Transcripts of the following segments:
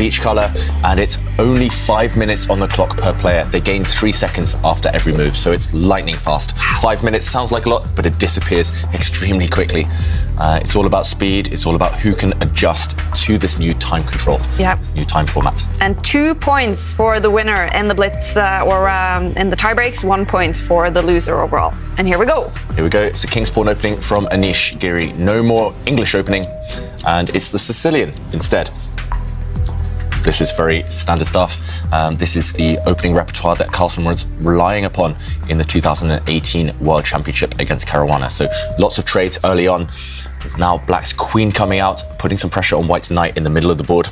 each colour, and it's only 5 minutes on the clock per player. They gain 3 seconds after every move, so it's lightning fast. 5 minutes sounds like a lot, but it disappears extremely quickly. It's all about speed. It's all about who can adjust to this new time control, this new time format. And 2 points for the winner in the Blitz in the tiebreaks, 1 point for the loser overall. And here we go. Here we go. It's a King's Pawn opening from Anish, Giri. No more English opening, and it's the Sicilian instead. This is very standard stuff. This is the opening repertoire that Carlsen was relying upon in the 2018 World Championship against Caruana. So lots of trades early on. Now Black's queen coming out, putting some pressure on White's knight in the middle of the board.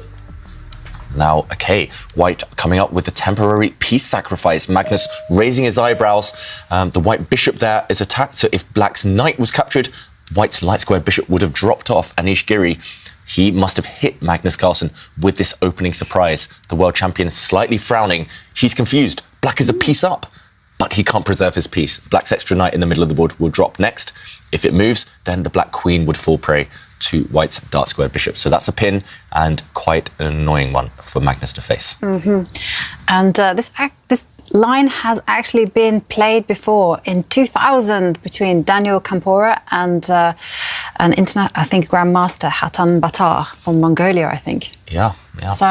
Now, okay, White coming up with a temporary piece sacrifice. Magnus raising his eyebrows. The White bishop there is attacked. So if Black's knight was captured, White's light square bishop would have dropped off. Anish Giri, he must have hit Magnus Carlsen with this opening surprise. The world champion slightly frowning. He's confused. Black is a piece up, but he can't preserve his piece. Black's extra knight in the middle of the board will drop next. If it moves, then the Black queen would fall prey to White's dark square bishop. So that's a pin, and quite an annoying one for Magnus to face. And this line has actually been played before in 2000 between Daniel Campora and an grandmaster Hatan Batar from Mongolia, I think. Yeah. So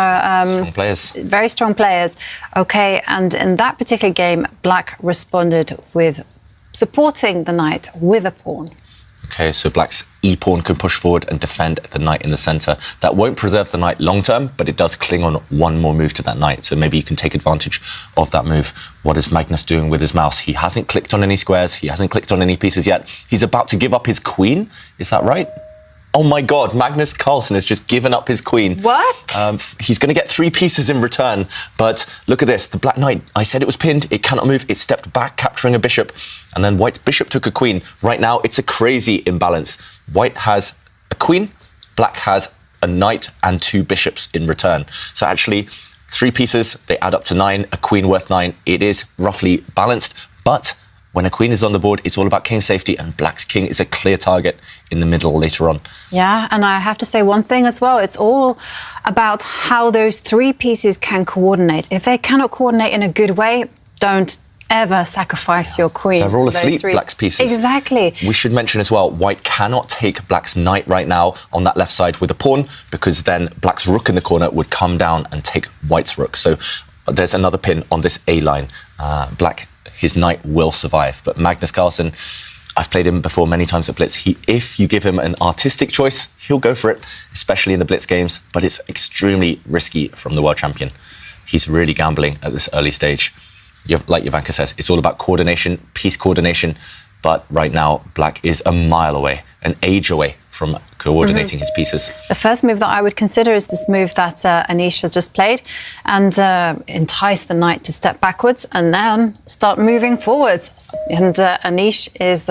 strong players. Very strong players. Okay, and in that particular game, Black responded with supporting the knight with a pawn. Okay, so Black's e-pawn can push forward and defend the knight in the centre. That won't preserve the knight long term, but it does cling on one more move to that knight. So maybe you can take advantage of that move. What is Magnus doing with his mouse? He hasn't clicked on any squares. He hasn't clicked on any pieces yet. He's about to give up his queen. Is that right? Oh my God, Magnus Carlsen has just given up his queen. What? He's going to get 3 pieces in return. But look at this. The Black Knight, I said it was pinned. It cannot move. It stepped back, capturing a bishop. And then White's bishop took a queen. Right now, it's a crazy imbalance. White has a queen. Black has a knight and 2 bishops in return. So actually, 3 pieces, they add up to 9. A queen worth 9. It is roughly balanced. But when a queen is on the board, it's all about king safety, and Black's king is a clear target in the middle later on. Yeah, and I have to say one thing as well. It's all about how those 3 pieces can coordinate. If they cannot coordinate in a good way, don't ever sacrifice your queen. They're all asleep, Black's pieces. Exactly. We should mention as well, White cannot take Black's knight right now on that left side with a pawn, because then Black's rook in the corner would come down and take White's rook. So there's another pin on this A line. Black, his knight will survive. But Magnus Carlsen, I've played him before many times at Blitz. If you give him an artistic choice, he'll go for it, especially in the Blitz games. But it's extremely risky from the world champion. He's really gambling at this early stage. Like Jovanka says, it's all about coordination, piece coordination. But right now, Black is a mile away, an age away from coordinating his pieces. The first move that I would consider is this move that Anish has just played, and entice the knight to step backwards and then start moving forwards. And Anish is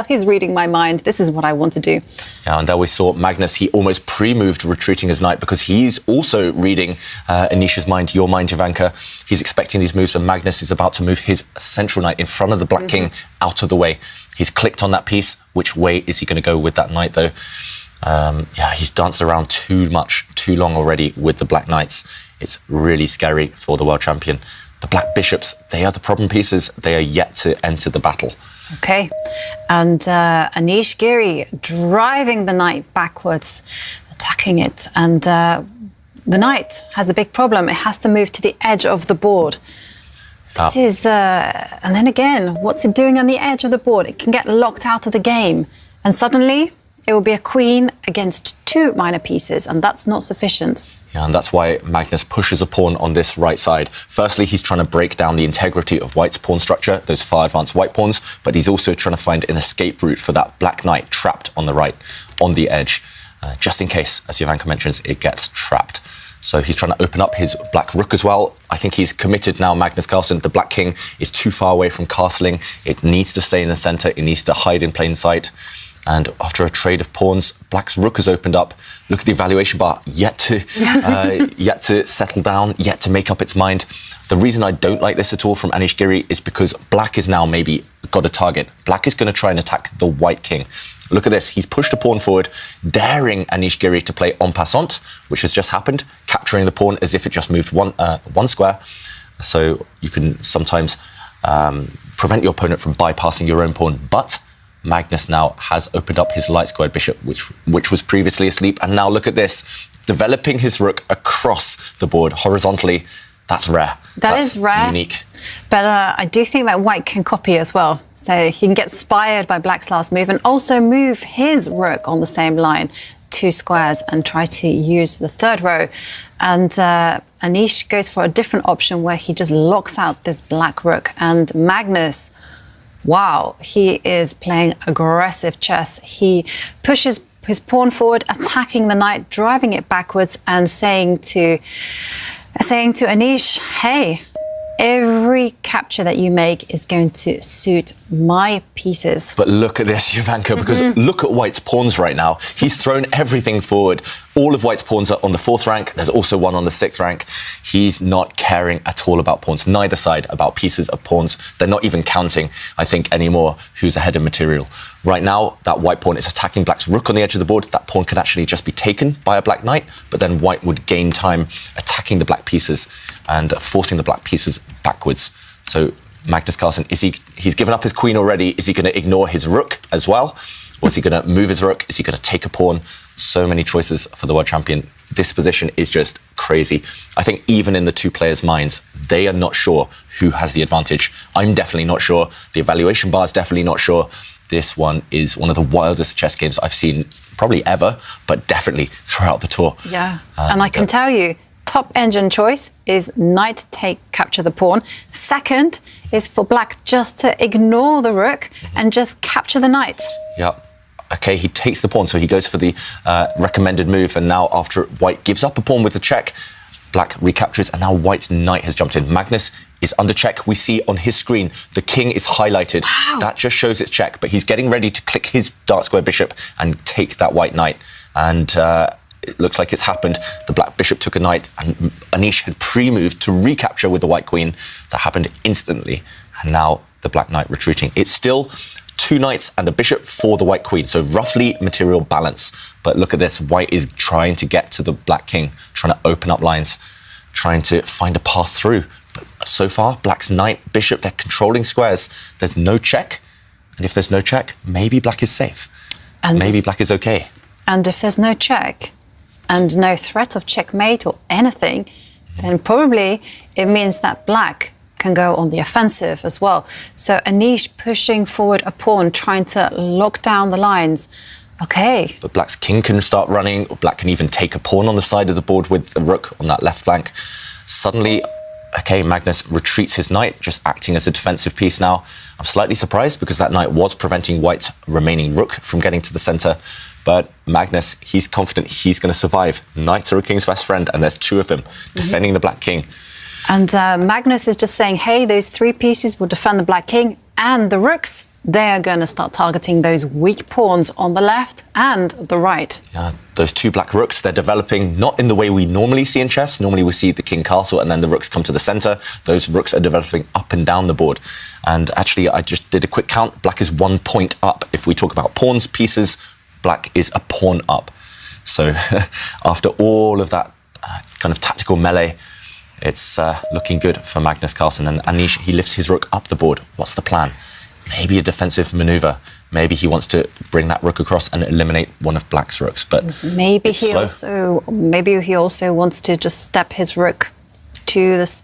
he's reading my mind. This is what I want to do. Yeah, and there we saw Magnus. He almost pre-moved retreating his knight, because he's also reading Anish's mind, your mind, Jovanka. He's expecting these moves, and Magnus is about to move his central knight in front of the Black king out of the way. He's clicked on that piece. Which way is he going to go with that knight, though? He's danced around too long already with the Black knights. It's really scary for the world champion. The Black bishops, they are the problem pieces. They are yet to enter the battle. Okay, and Anish Giri driving the knight backwards, attacking it, and the knight has a big problem. It has to move to the edge of the board. This is, and then again, what's it doing on the edge of the board? It can get locked out of the game, and suddenly it will be a queen against 2 minor pieces, and that's not sufficient. Yeah, and that's why Magnus pushes a pawn on this right side. Firstly, he's trying to break down the integrity of White's pawn structure, those far advanced White pawns, but he's also trying to find an escape route for that Black knight trapped on the right, on the edge, just in case, as Jovanka mentions, it gets trapped. So he's trying to open up his Black rook as well. I think he's committed now, Magnus Carlsen. The Black king is too far away from castling. It needs to stay in the centre. It needs to hide in plain sight. And after a trade of pawns, Black's rook has opened up. Look at the evaluation bar, yet to settle down, yet to make up its mind. The reason I don't like this at all from Anish Giri is because Black is now maybe got a target. Black is going to try and attack the White king. Look at this. He's pushed a pawn forward, daring Anish Giri to play en passant, which has just happened, capturing the pawn as if it just moved one square. So you can sometimes prevent your opponent from bypassing your own pawn. But Magnus now has opened up his light squared bishop, which was previously asleep. And now look at this, developing his rook across the board horizontally. That's rare. That's rare. Unique. But I do think that white can copy as well. So he can get inspired by black's last move and also move his rook on the same line, 2 squares, and try to use the third row. And Anish goes for a different option where he just locks out this black rook. And Magnus, wow, he is playing aggressive chess. He pushes his pawn forward, attacking the knight, driving it backwards, and saying to Anish, hey, every capture that you make is going to suit my pieces. But look at this, Jovanka, because look at White's pawns right now. He's thrown everything forward. All of White's pawns are on the 4th rank. There's also one on the 6th rank. He's not caring at all about pawns, neither side about pieces of pawns. They're not even counting, I think, anymore who's ahead of material. Right now, that white pawn is attacking black's rook on the edge of the board. That pawn can actually just be taken by a black knight, but then white would gain time attacking the black pieces and forcing the black pieces backwards. So Magnus Carlsen, he's given up his queen already. Is he going to ignore his rook as well? Or is he going to move his rook? Is he going to take a pawn? So many choices for the world champion. This position is just crazy. I think even in the 2 players' minds, they are not sure who has the advantage. I'm definitely not sure. The evaluation bar is definitely not sure. This one is one of the wildest chess games I've seen probably ever, but definitely throughout the tour. Yeah, and I can tell you, top engine choice is knight take, capture the pawn. Second is for black just to ignore the rook and just capture the knight. Yeah. Okay, he takes the pawn, so he goes for the recommended move, and now after white gives up a pawn with the check, black recaptures, and now white's knight has jumped in. Magnus is under check. We see on his screen the king is highlighted. Wow. That just shows it's check, but he's getting ready to click his dark square bishop and take that white knight. And it looks like it's happened. The black bishop took a knight, and Anish had pre-moved to recapture with the white queen. That happened instantly, and now the black knight retreating. It's still 2 knights and a bishop for the white queen, so roughly material balance. But look at this, white is trying to get to the black king, trying to open up lines, trying to find a path through. But so far, black's knight, bishop, they're controlling squares. There's no check, and if there's no check, maybe black is safe. And maybe black is okay. And if there's no check and no threat of checkmate or anything, then probably it means that black can go on the offensive as well. So Anish pushing forward a pawn, trying to lock down the lines. Okay. But black's king can start running, or black can even take a pawn on the side of the board with the rook on that left flank. Suddenly, okay, Magnus retreats his knight, just acting as a defensive piece now. I'm slightly surprised because that knight was preventing white's remaining rook from getting to the center. But Magnus, he's confident he's going to survive. Knights are a king's best friend, and there's 2 of them defending the black king. And Magnus is just saying, hey, those 3 pieces will defend the black king, and the rooks, they're going to start targeting those weak pawns on the left and the right. Yeah, those 2 black rooks, they're developing not in the way we normally see in chess. Normally we see the king castle and then the rooks come to the center. Those rooks are developing up and down the board. And actually, I just did a quick count. Black is 1 point up. If we talk about pawns, pieces, black is a pawn up. So after all of that kind of tactical melee, it's looking good for Magnus Carlsen. And Anish, he lifts his rook up the board. What's the plan? Maybe a defensive maneuver. Maybe he wants to bring that rook across and eliminate one of black's rooks. But maybe he also wants to just step his rook to this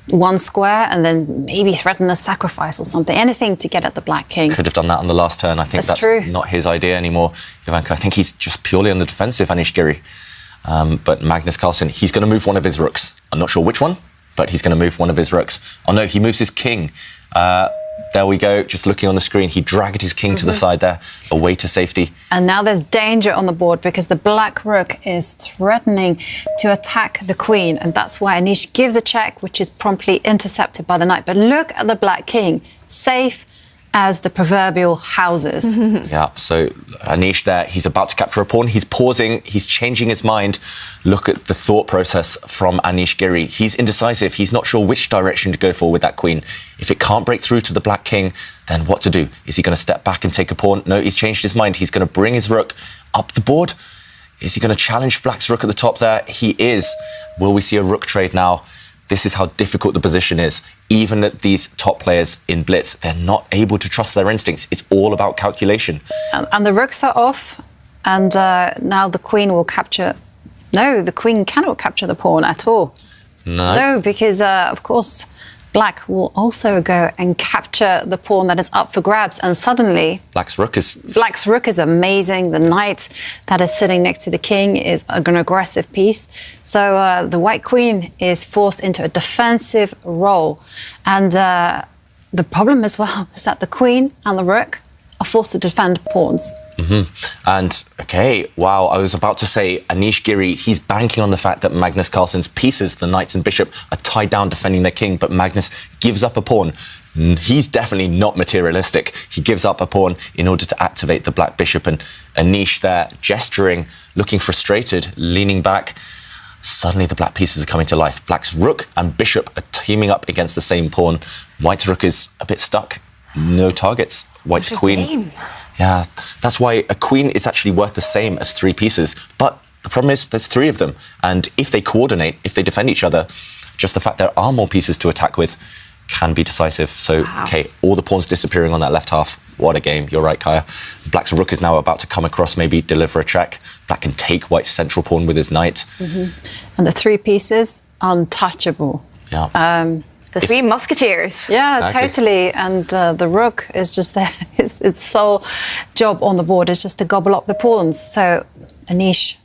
1 square and then maybe threaten a sacrifice or something. Anything to get at the black king. Could have done that on the last turn. I think that's true. Not his idea anymore, Jovanka. I think he's just purely on the defensive, Anish Giri. But Magnus Carlsen, he's going to move one of his rooks. I'm not sure which one, but he's going to move one of his rooks. Oh no, he moves his king. There we go, just looking on the screen. He dragged his king to the side there, away to safety. And now there's danger on the board because the black rook is threatening to attack the queen. And that's why Anish gives a check, which is promptly intercepted by the knight. But look at the black king, safe as the proverbial houses. Yeah, so Anish there, he's about to capture a pawn. He's pausing, he's changing his mind. Look at the thought process from Anish Giri. He's indecisive. He's not sure which direction to go for with that queen. If it can't break through to the black king, then what to do? Is he going to step back and take a pawn? No, he's changed his mind. He's going to bring his rook up the board. Is he going to challenge black's rook at the top there? He is. Will we see a rook trade now? This is how difficult the position is. Even at these top players in Blitz, they're not able to trust their instincts. It's all about calculation. And the rooks are off, and now the queen will capture... No, the queen cannot capture the pawn at all. No, because, of course, black will also go and capture the pawn that is up for grabs, and suddenly... Black's rook is amazing. The knight that is sitting next to the king is an aggressive piece. So the white queen is forced into a defensive role. And the problem as well is that the queen and the rook are forced to defend pawns. And, okay, wow, I was about to say, Anish Giri, he's banking on the fact that Magnus Carlsen's pieces, the knights and bishop, are tied down defending their king, but Magnus gives up a pawn. He's definitely not materialistic. He gives up a pawn in order to activate the black bishop, and Anish there, gesturing, looking frustrated, leaning back. Suddenly the black pieces are coming to life. Black's rook and bishop are teaming up against the same pawn. White's rook is a bit stuck. No targets. White's queen... Yeah, that's why a queen is actually worth the same as 3 pieces. But the problem is there's 3 of them. And if they coordinate, if they defend each other, just the fact there are more pieces to attack with can be decisive. So, okay, all the pawns disappearing on that left half. What a game. You're right, Kaya. Black's rook is now about to come across, maybe deliver a check. Black can take white's central pawn with his knight. And the 3 pieces, untouchable. Yeah. The 3 musketeers. Yeah, exactly. Totally. And the rook is just there. Its sole job on the board is just to gobble up the pawns. So Anish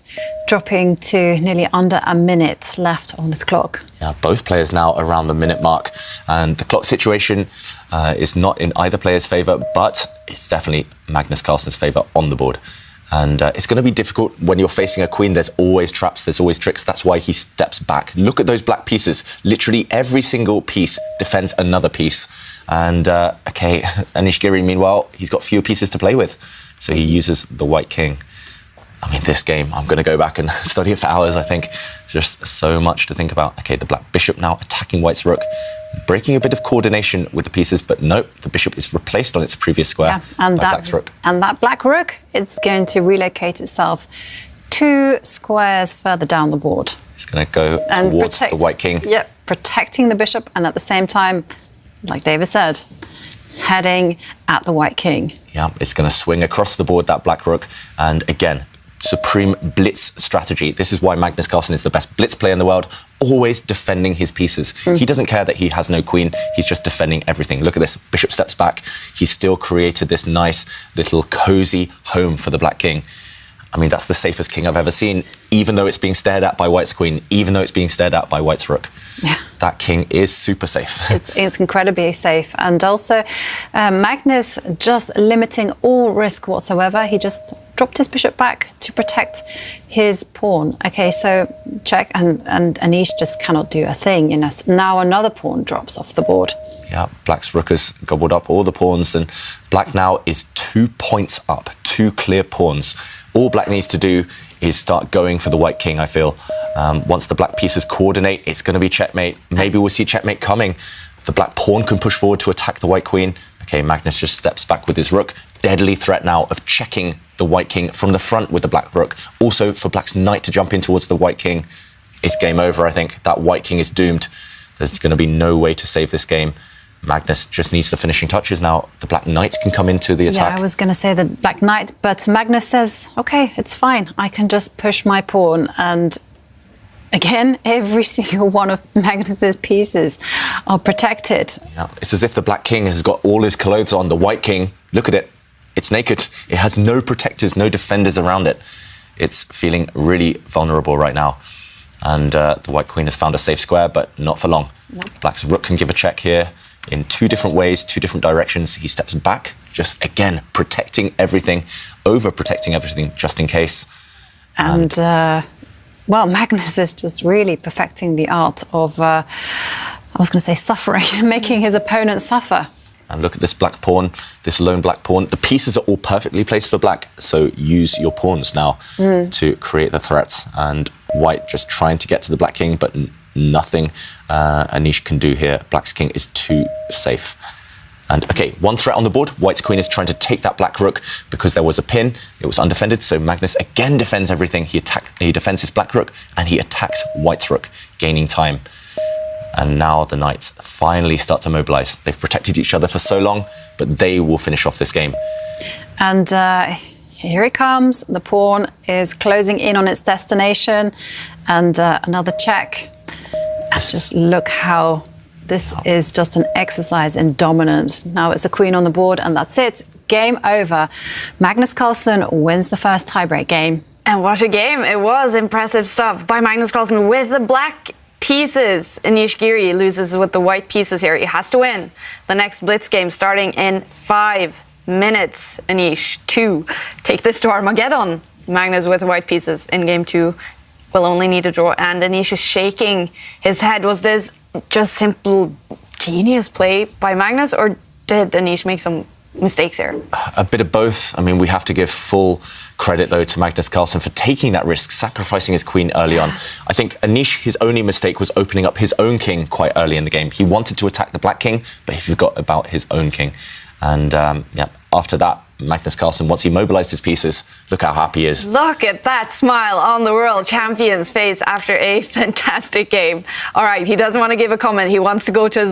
dropping to nearly under a minute left on his clock. Yeah, both players now around the minute mark. And the clock situation is not in either player's favour, but it's definitely Magnus Carlsen's favour on the board. And it's going to be difficult when you're facing a queen. There's always traps, there's always tricks. That's why he steps back. Look at those black pieces. Literally every single piece defends another piece. And, okay, Anish Giri, meanwhile, he's got fewer pieces to play with. So he uses the white king. I mean, this game, I'm going to go back and study it for hours, I think. Just so much to think about. Okay, the black bishop now attacking white's rook. Breaking a bit of coordination with the pieces, but nope, the bishop is replaced on its previous square by black's rook. And that black rook, it's going to relocate itself 2 squares further down the board. It's going to go towards the white king. Yep, protecting the bishop, and at the same time, like David said, heading at the white king. Yeah, it's going to swing across the board, that black rook, and again, supreme blitz strategy. This is why Magnus Carlsen is the best blitz player in the world, always defending his pieces. He doesn't care that he has no queen, he's just defending everything. Look at this, bishop steps back. He's still created this nice little cozy home for the black king. I mean, that's the safest king I've ever seen, even though it's being stared at by white's queen, even though it's being stared at by white's rook. Yeah. That king is super safe. It's incredibly safe. And also, Magnus just limiting all risk whatsoever. He just dropped his bishop back to protect his pawn. Okay, so check, and Anish just cannot do a thing. Now another pawn drops off the board. Yeah, black's rook has gobbled up all the pawns, and black now is 2 points up, 2 clear pawns. All black needs to do is start going for the white king, I feel. Once the black pieces coordinate, it's going to be checkmate. Maybe we'll see checkmate coming. The black pawn can push forward to attack the white queen. Okay, Magnus just steps back with his rook. Deadly threat now of checking the white king from the front with the black rook. Also, for black's knight to jump in towards the white king, it's game over, I think. That white king is doomed. There's going to be no way to save this game. Magnus just needs the finishing touches now. The black knight can come into the attack. Yeah, I was going to say the black knight, but Magnus says, okay, it's fine. I can just push my pawn. And again, every single one of Magnus's pieces are protected. Yeah, it's as if the black king has got all his clothes on. The white king, look at it. It's naked. It has no protectors, no defenders around it. It's feeling really vulnerable right now. And the white queen has found a safe square, but not for long. No. Black's rook can give a check here in 2 different ways, 2 different directions. He steps back, just again, protecting everything, over-protecting everything, just in case. And well, Magnus is just really perfecting the art of, I was going to say suffering, making his opponent suffer. And look at this black pawn, this lone black pawn. The pieces are all perfectly placed for black, so use your pawns now to create the threats. And white just trying to get to the black king, but nothing Anish can do here. Black's king is too safe. And okay, one threat on the board. White's queen is trying to take that black rook because there was a pin. It was undefended, so Magnus again defends everything. He defends his black rook, and he attacks white's rook, gaining time. And now the knights finally start to mobilize. They've protected each other for so long, but they will finish off this game. And here it comes. The pawn is closing in on its destination. And another check. And just look how this is just an exercise in dominance. Now it's a queen on the board, and that's it. Game over. Magnus Carlsen wins the first tiebreak game. And what a game. It was impressive stuff by Magnus Carlsen with the black pieces. Anish Giri loses with the white pieces here. He has to win the next Blitz game starting in 5 minutes. Anish to take this to Armageddon. Magnus with the white pieces in game 2 will only need a draw. And Anish is shaking his head. Was this just simple genius play by Magnus, or did Anish make some mistakes here? A bit of both. I mean, we have to give full credit, though, to Magnus Carlsen for taking that risk, sacrificing his queen early on. I think Anish, his only mistake was opening up his own king quite early in the game. He wanted to attack the black king, but he forgot about his own king. And yeah, after that, Magnus Carlsen, once he mobilized his pieces, look how happy he is. Look at that smile on the world champion's face after a fantastic game. All right, he doesn't want to give a comment. He wants to go to his